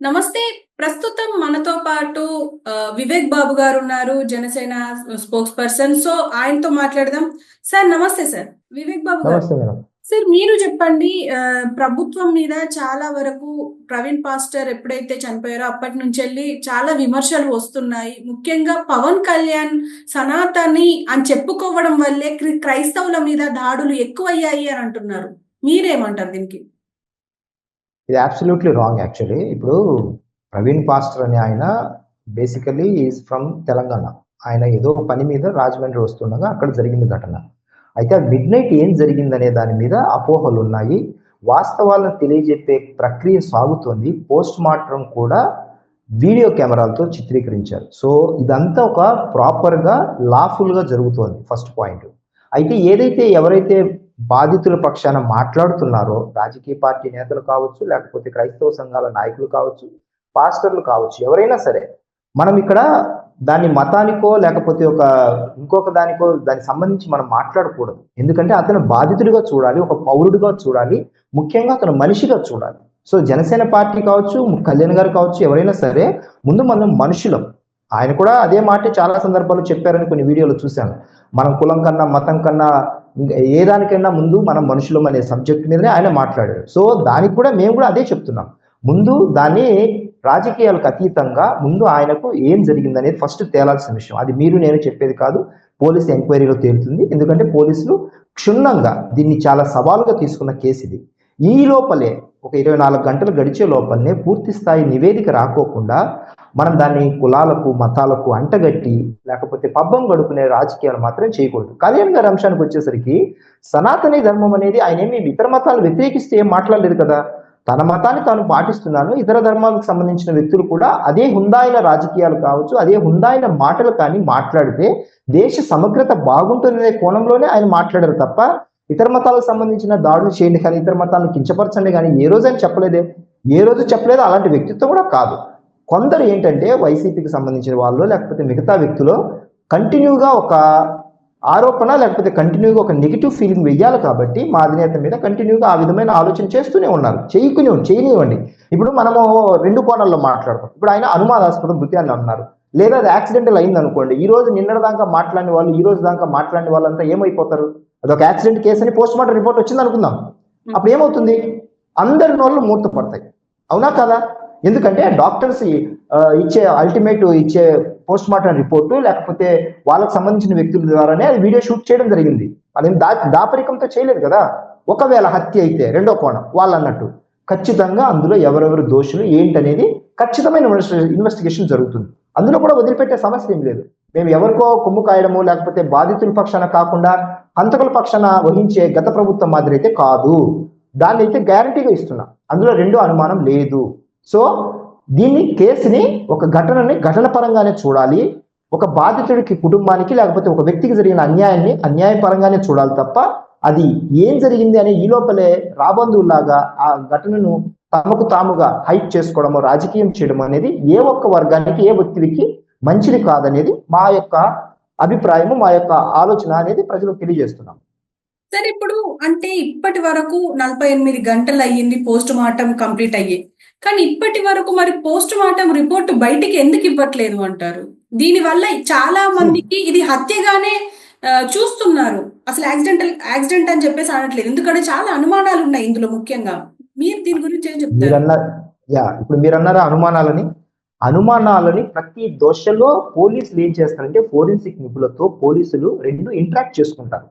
నమస్తే. ప్రస్తుతం మనతో పాటు వివేక్ బాబు గారు ఉన్నారు. Janasena spokes person. సో ఆయనతో మాట్లాడదాం. సార్ నమస్తే సార్. వివేక్ బాబు గారు. నమస్తే మేడం. సార్ మీరు చెప్పండి. ప్రభుత్వం మీద చాలా వరకు ప్రవీణ్ పాస్టర్ ఎప్పుడైతే చనిపోయారో అప్పటి నుంచి చాలా విమర్శలు వస్తున్నాయి. ముఖ్యంగా పవన్ కళ్యాణ్ సనాతని అని చెప్పుకోవడం వల్లే క్రైస్తవుల మీద దాడులు ఎక్కువయ్యాయి అని అంటున్నారు. మీరేమంటారు దీనికి? ఇది అబ్సల్యూట్లీ రాంగ్ యాక్చువల్లీ. ఇప్పుడు ప్రవీణ్ పాస్టర్ అనే ఆయన బేసికలీ ఈజ్ ఫ్రమ్ తెలంగాణ. ఆయన ఏదో పని మీద రాజమండ్రి వస్తుండగా అక్కడ జరిగింది ఘటన. అయితే మిడ్ నైట్ ఏం జరిగిందనే దాని మీద అపోహలు ఉన్నాయి. వాస్తవాలను తెలియజెప్పే ప్రక్రియ సాగుతోంది. పోస్ట్ మార్టం కూడా వీడియో కెమెరాలతో చిత్రీకరించారు. సో ఇదంతా ఒక ప్రాపర్గా లాఫుల్గా జరుగుతోంది ఫస్ట్ పాయింట్. అయితే ఎవరైతే బాధితుల పక్షాన మాట్లాడుతున్నారో రాజకీయ పార్టీ నేతలు కావచ్చు, లేకపోతే క్రైస్తవ సంఘాల నాయకులు కావచ్చు, పాస్టర్లు కావచ్చు, ఎవరైనా సరే మనం ఇక్కడ దాన్ని మతానికో లేకపోతే ఇంకొక దానికో దానికి సంబంధించి మనం మాట్లాడకూడదు. ఎందుకంటే అతను బాధితుడిగా చూడాలి, ఒక పౌరుడిగా చూడాలి, ముఖ్యంగా అతను మనిషిగా చూడాలి. సో జనసేన పార్టీ కావచ్చు, కళ్యాణ్ గారు కావచ్చు, ఎవరైనా సరే ముందు మనం మనుషులం. ఆయన కూడా అదే మాట చాలా సందర్భాల్లో చెప్పారని కొన్ని వీడియోలు చూశాను. మనం కులం కన్నా మతం కన్నా ఏ దానికైనా ముందు మనం మనుషులం అనే సబ్జెక్ట్ మీదనే ఆయన మాట్లాడారు. సో దానికి కూడా మేము కూడా అదే చెప్తున్నాం. ముందు దాన్ని రాజకీయాలకు అతీతంగా ముందు ఆయనకు ఏం జరిగింది అనేది ఫస్ట్ తేలాల్సిన విషయం. అది మీరు నేను చెప్పేది కాదు, పోలీస్ ఎంక్వైరీలో తేలుతుంది. ఎందుకంటే పోలీసులు క్షుణ్ణంగా దీన్ని చాలా సవాలుగా తీసుకున్న కేసు ఇది. ఈ లోపలే ఒక 24 గంటలు గడిచే లోపలనే పూర్తి స్థాయి నివేదిక రాకోకుండా మనం దాన్ని కులాలకు మతాలకు అంటగట్టి లేకపోతే పబ్బం గడుపునే రాజకీయాలు మాత్రం చేయకూడదు. కళ్యాణ్ గారి అంశానికి వచ్చేసరికి సనాతన ధర్మం అనేది ఆయన ఏమి ఇతర మతాలు వ్యతిరేకిస్తే ఏం మాట్లాడలేదు కదా. తన మతాన్ని తాను పాటిస్తున్నాను, ఇతర ధర్మాలకు సంబంధించిన వ్యక్తులు కూడా అదే హుందాయిన రాజకీయాలు కావచ్చు, అదే హుందాయిన మాటలు కానీ మాట్లాడితే దేశ సమగ్రత బాగుంటుందనే కోణంలోనే ఆయన మాట్లాడారు తప్ప ఇతర మతాలకు సంబంధించిన దాడులు చేయండి కానీ ఇతర మతాలను కించపరచండి కానీ ఏ రోజు ఆయన చెప్పలేదే. ఏ రోజు చెప్పలేదు. అలాంటి వ్యక్తిత్వం కూడా కాదు. కొందరు ఏంటంటే వైసీపీకి సంబంధించిన వాళ్ళు లేకపోతే మిగతా వ్యక్తులు కంటిన్యూగా ఒక ఆరోపణ లేకపోతే కంటిన్యూగా ఒక నెగిటివ్ ఫీలింగ్ వెయ్యాలి కాబట్టి మా అధినేత మీద కంటిన్యూగా ఆ విధమైన ఆలోచన చేస్తూనే ఉన్నారు. చేయనివ్వండి. ఇప్పుడు మనము 2 కోణాల్లో మాట్లాడతాం. ఇప్పుడు ఆయన అనుమానాస్పద మృతి అని అన్నారు, లేదా అది యాక్సిడెంటల్ అయింది అనుకోండి. ఈ రోజు నిన్నటి దాకా మాట్లాడిన వాళ్ళు ఈ రోజు దాకా మాట్లాడిన వాళ్ళంతా ఏమైపోతారు? అదొక యాక్సిడెంట్ కేసు అని పోస్ట్ మార్టం రిపోర్ట్ వచ్చింది అనుకుందాం. అప్పుడు ఏమవుతుంది? అందరి నోళ్ళు మూత పడతాయి. అవునా కదా? ఎందుకంటే డాక్టర్స్ ఇచ్చే పోస్ట్ మార్టం రిపోర్టు లేకపోతే వాళ్ళకి సంబంధించిన వ్యక్తుల ద్వారానే అది వీడియో షూట్ చేయడం జరిగింది. అదేం దాపరికంతో చేయలేదు కదా. ఒకవేళ హత్య అయితే రెండో కోణం వాళ్ళు అన్నట్టు ఖచ్చితంగా అందులో ఎవరెవరు దోషులు ఏంటనేది ఖచ్చితమైన ఇన్వెస్టిగేషన్ జరుగుతుంది. అందులో కూడా వదిలిపెట్టే సమస్య ఏం లేదు. మేము ఎవరికో కొమ్ము కాయడము లేకపోతే బాధితుల పక్షాన కాకుండా హంతకుల పక్షాన వహించే గత ప్రభుత్వం మాదిరి అయితే కాదు. దాన్ని అయితే గ్యారంటీగా ఇస్తున్నా. అందులో రెండో అనుమానం లేదు. సో దీన్ని కేసుని ఒక ఘటన పరంగానే చూడాలి. ఒక బాధితుడికి కుటుంబానికి లేకపోతే ఒక వ్యక్తికి జరిగిన అన్యాయపరంగానే చూడాలి తప్ప అది ఏం జరిగింది అనే ఈ లోపలే రాబందువులాగా ఆ ఘటనను తమకు తాముగా హైప్ చేసుకోవడము రాజకీయం చేయడం అనేది ఏ ఒక్క వర్గానికి ఏ వ్యక్తికి మంచిది కాదనేది మా యొక్క అభిప్రాయము, మా యొక్క ఆలోచన అనేది ప్రజలకు తెలియజేస్తున్నాం. సరే, ఇప్పుడు అంటే ఇప్పటి వరకు 48 గంటలు అయ్యింది పోస్ట్ మార్టం కంప్లీట్ అయ్యి. కానీ ఇప్పటి వరకు మరి పోస్ట్ మార్టం రిపోర్ట్ బయటికి ఎందుకు ఇవ్వట్లేదు అంటారు? దీనివల్ల చాలా మందికి ఇది హత్యగానే చూస్తున్నారు. అసలు యాక్సిడెంట్ అని చెప్పేసి అనట్లేదు. ఎందుకంటే చాలా అనుమానాలు ఉన్నాయి ఇందులో. ముఖ్యంగా మీరు దీని గురించి ఏం చెప్తారు? ఇప్పుడు మీరు అన్నారా అనుమానాలని ప్రతి దోషలో పోలీసులు ఏం చేస్తారంటే ఫోరెన్సిక్ నిపుణులతో పోలీసులు 2 ఇంటరాక్ట్ చేసుకుంటారు.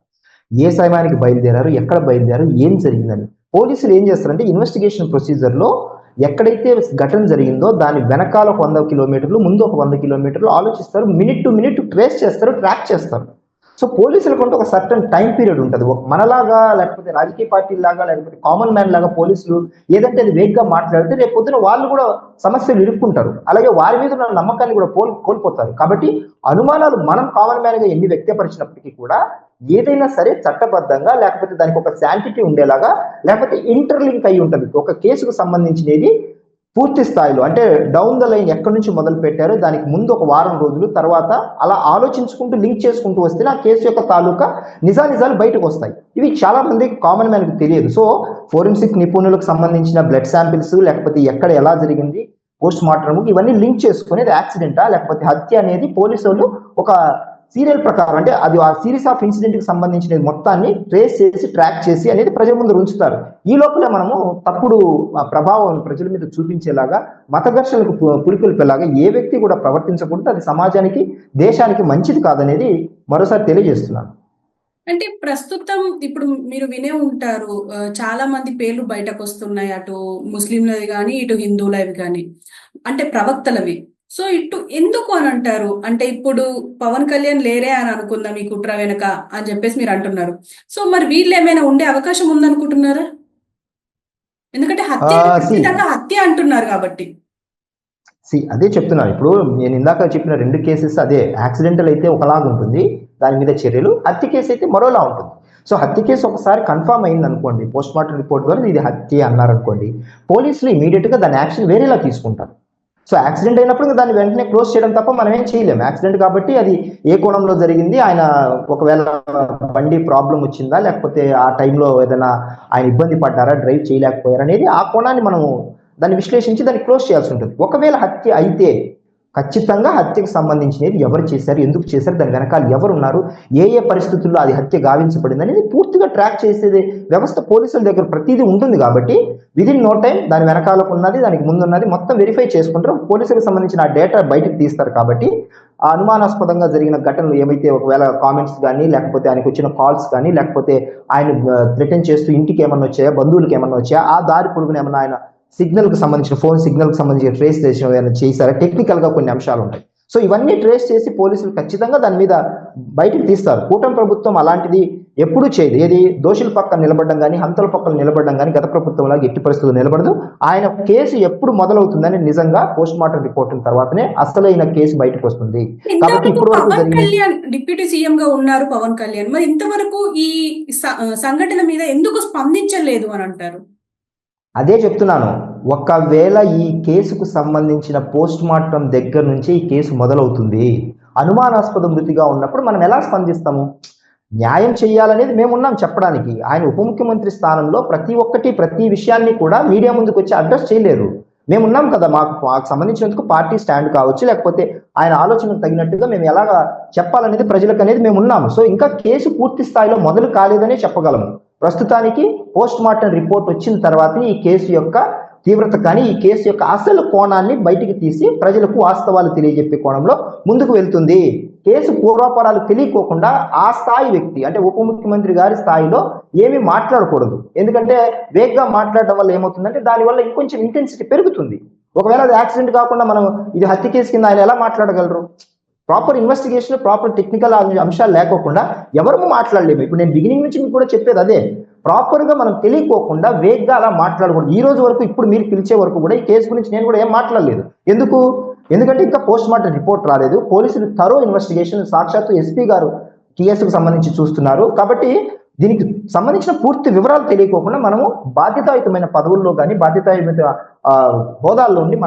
ఏ సమయానికి బయలుదేరారు, ఎక్కడ బయలుదేరారు, ఏం జరిగిందని. పోలీసులు ఏం చేస్తారంటే ఇన్వెస్టిగేషన్ ప్రొసీజర్ లో ఎక్కడైతే ఘటన జరిగిందో దాని వెనకాల ఒక 100 కిలోమీటర్లు ముందు ఒక 100 కిలోమీటర్లు ఆలోచిస్తారు. మినిట్ టు మినిట్ ట్రేస్ చేస్తారు, ట్రాక్ చేస్తారు. సో పోలీసులకు ఒక సర్టన్ టైం పీరియడ్ ఉంటుంది. మనలాగా లేకపోతే రాజకీయ పార్టీలాగా లేకపోతే కామన్ మ్యాన్ లాగా పోలీసులు ఏదంటే అది వేగ్గా మాట్లాడితే రేపు పొద్దున వాళ్ళు కూడా సమస్యలు ఇరుక్కుంటారు. అలాగే వారి మీద ఉన్న నమ్మకాన్ని కూడా కోల్పోతారు. కాబట్టి అనుమానాలు మనం కామన్ మ్యాన్ గా ఎన్ని వ్యక్తపరిచినప్పటికీ కూడా ఏదైనా సరే చట్టబద్ధంగా లేకపోతే దానికి ఒక శాంటిటీ ఉండేలాగా లేకపోతే ఇంటర్లింక్ అయి ఉంటుంది. ఒక కేసుకు సంబంధించినది పూర్తి స్థాయిలో అంటే డౌన్ ద లైన్ ఎక్కడి నుంచి మొదలు పెట్టారో దానికి ముందు ఒక వారం రోజులు తర్వాత అలా ఆలోచించుకుంటూ లింక్ చేసుకుంటూ వస్తే ఆ కేసు యొక్క తాలూకా నిజాలు బయటకు వస్తాయి. ఇవి చాలా మందికి కామన్ మ్యాన్కి తెలియదు. సో ఫోరెన్సిక్ నిపుణులకు సంబంధించిన బ్లడ్ శాంపిల్స్ లేకపోతే ఎక్కడ ఎలా జరిగింది పోస్ట్ మార్టం ఇవన్నీ లింక్ చేసుకుని అది యాక్సిడెంటా లేకపోతే హత్య అనేది పోలీసు వాళ్ళు ఒక సీరియల్ ప్రకారం అంటే అది ఆ సిరీస్ ఆఫ్ ఇన్సిడెంట్ కి సంబంధించిన మొత్తాన్ని ట్రేస్ చేసి ట్రాక్ చేసి అనేది ప్రజల ముందు ఉంచుతారు. ఈ లోపల మనము తప్పుడు ప్రభావం ప్రజల మీద చూపించేలాగా మత ఘర్షణలకు పురికొల్పేలాగా ఏ వ్యక్తి కూడా ప్రవర్తించకూడదు. అది సమాజానికి దేశానికి మంచిది కాదనేది మరోసారి తెలియజేస్తున్నాను. అంటే ప్రస్తుతం ఇప్పుడు మీరు వినే ఉంటారు, చాలా మంది పేర్లు బయటకు వస్తున్నాయి, అటు ముస్లింలవి కానీ ఇటు హిందువులవి కానీ, అంటే ప్రవక్తలవి. సో ఇటు ఎందుకు అని అంటారు? అంటే ఇప్పుడు పవన్ కళ్యాణ్ లేరే అని అనుకుందాం ఈ కుట్ర వెనక అని చెప్పేసి మీరు అంటున్నారు. సో మరి వీళ్ళు ఏమైనా ఉండే అవకాశం ఉందనుకుంటున్నారా? ఎందుకంటే హత్య ఖచ్చితంగా హత్య అంటున్నారు కాబట్టి. అదే చెప్తున్నాను. ఇప్పుడు నేను ఇందాక చెప్పిన 2 కేసెస్ అదే. యాక్సిడెంటల్ అయితే ఒకలాగా ఉంటుంది, దాని మీద చర్యలు. హత్య కేసు అయితే మరోలా ఉంటుంది. సో హత్య కేసు ఒకసారి కన్ఫర్మ్ అయింది అనుకోండి, పోస్ట్ మార్టం రిపోర్ట్ ద్వారా ఇది హత్య అన్నారనుకోండి, పోలీసులు ఇమీడియట్ గా దాని యాక్షన్ వేరేలా తీసుకుంటారు. సో యాక్సిడెంట్ అయినప్పుడు దాన్ని వెంటనే క్లోజ్ చేయడం తప్ప మనం ఏం చేయలేము. యాక్సిడెంట్ కాబట్టి అది ఏ కోణంలో జరిగింది, ఆయన ఒకవేళ బండి ప్రాబ్లం వచ్చిందా లేకపోతే ఆ టైంలో ఏదైనా ఆయన ఇబ్బంది పడ్డారా, డ్రైవ్ చేయలేకపోయారా అనేది ఆ కోణాన్ని మనము దాన్ని విశ్లేషించి దాన్ని క్లోజ్ చేయాల్సి ఉంటుంది. ఒకవేళ హత్య అయితే ఖచ్చితంగా హత్యకు సంబంధించినది ఎవరు చేశారు, ఎందుకు చేశారు, దాని వెనకాల ఎవరు ఉన్నారు, ఏ ఏ పరిస్థితుల్లో అది హత్య గావించబడింది అనేది పూర్తిగా ట్రాక్ చేసేది వ్యవస్థ పోలీసుల దగ్గర ప్రతిదీ ఉంటుంది. కాబట్టి విదిన్ నో టైం దాని వెనకాలకు ఉన్నది, దానికి ముందు ఉన్నది మొత్తం వెరిఫై చేసుకుంటారు. పోలీసులకు సంబంధించిన ఆ డేటా బయటకు తీస్తారు. కాబట్టి ఆ అనుమానాస్పదంగా జరిగిన ఘటనలు ఏమైతే ఒకవేళ కామెంట్స్ కానీ లేకపోతే ఆయనకు వచ్చిన కాల్స్ కానీ లేకపోతే ఆయన థ్రెటన్ చేస్తూ ఇంటికి ఏమన్నా వచ్చాయా, బంధువులకి ఏమన్నా వచ్చాయా, ఆ దారి పొడుగున ఏమన్నా ఆయన సిగ్నల్ కు సంబంధించిన ఫోన్ సిగ్నల్ కు సంబంధించిన ట్రేస్ చేశారా, టెక్నికల్ గా కొన్ని అంశాలు ఉంటాయి. సో ఇవన్నీ ట్రేస్ చేసి పోలీసులు ఖచ్చితంగా దాని మీద బయటకు తీస్తారు. కూటమి ప్రభుత్వం అలాంటిది ఎప్పుడూ చేయదు. ఏది దోషుల పక్కన నిలబడడం కానీ హంతల పక్కన నిలబడడం కానీ గత ప్రభుత్వం లాగా ఎట్టి పరిస్థితులు నిలబడదు. ఆయన కేసు ఎప్పుడు మొదలవుతుందని నిజంగా పోస్ట్ మార్టం రిపోర్ట్ తర్వాతనే అసలైన కేసు బయటకు వస్తుంది. కాబట్టి ఇప్పుడు పవన్ కళ్యాణ్ డిప్యూటీ సీఎం గా ఉన్నారు పవన్ కళ్యాణ్, మరి ఇంతవరకు ఈ సంఘటన మీద ఎందుకు స్పందించలేదు అని అంటారు? అదే చెప్తున్నాను. ఒకవేళ ఈ కేసుకు సంబంధించిన పోస్ట్ మార్టం దగ్గర నుంచి ఈ కేసు మొదలవుతుంది, అనుమానాస్పద మృతిగా ఉన్నప్పుడు మనం ఎలా స్పందిస్తాము? న్యాయం చేయాలనేది మేమున్నాం చెప్పడానికి. ఆయన ఉప ముఖ్యమంత్రి స్థానంలో ప్రతి విషయాన్ని కూడా మీడియా ముందుకు వచ్చి అడ్రస్ చేయలేరు. మేమున్నాం కదా, మాకు సంబంధించినందుకు పార్టీ స్టాండ్ కావచ్చు లేకపోతే ఆయన ఆలోచనకు తగినట్టుగా మేము ఎలాగా చెప్పాలనేది ప్రజలకు అనేది మేము ఉన్నాము. సో ఇంకా కేసు పూర్తి స్థాయిలో మొదలు కాలేదనే చెప్పగలము. ప్రస్తుతానికి పోస్ట్ మార్టం రిపోర్ట్ వచ్చిన తర్వాత ఈ కేసు యొక్క తీవ్రత కానీ ఈ కేసు యొక్క అసలు కోణాన్ని బయటికి తీసి ప్రజలకు వాస్తవాలు తెలియజెప్పే కోణంలో ముందుకు వెళ్తుంది. కేసు పూర్వాపరాలు తెలియకోకుండా ఆ స్థాయి వ్యక్తి అంటే ఉప ముఖ్యమంత్రి గారి స్థాయిలో ఏమీ మాట్లాడకూడదు. ఎందుకంటే వేగ్గా మాట్లాడడం వల్ల ఏమవుతుందంటే దానివల్ల ఇంకొంచెం ఇంటెన్సిటీ పెరుగుతుంది. ఒకవేళ అది యాక్సిడెంట్ కాకుండా మనం ఇది హత్య కేసు కింద ఆయన ఎలా మాట్లాడగలరు? ప్రాపర్ ఇన్వెస్టిగేషన్ ప్రాపర్ టెక్నికల్ అంశాలు లేకోకుండా ఎవరు మాట్లాడలేము. ఇప్పుడు నేను బిగినింగ్ నుంచి మీకు కూడా చెప్పేది అదే, ప్రాపర్ గా మనం తెలియకోకుండా వేగ్గా అలా మాట్లాడకూడదు. ఈ రోజు వరకు ఇప్పుడు మీరు పిలిచే వరకు కూడా ఈ కేసు గురించి నేను కూడా ఏం మాట్లాడలేదు. ఎందుకంటే ఇంకా పోస్ట్ మార్టం రిపోర్ట్ రాలేదు. పోలీసులు థరో ఇన్వెస్టిగేషన్ సాక్షాత్తు ఎస్పీ గారు కేసుకు సంబంధించి చూస్తున్నారు. కాబట్టి దీనికి సంబంధించిన పూర్తి వివరాలు తెలియకోకుండా మనము బాధ్యతాయుతమైన పదవుల్లో కానీ బాధ్యతాయుత హోదాల్లో ఉండి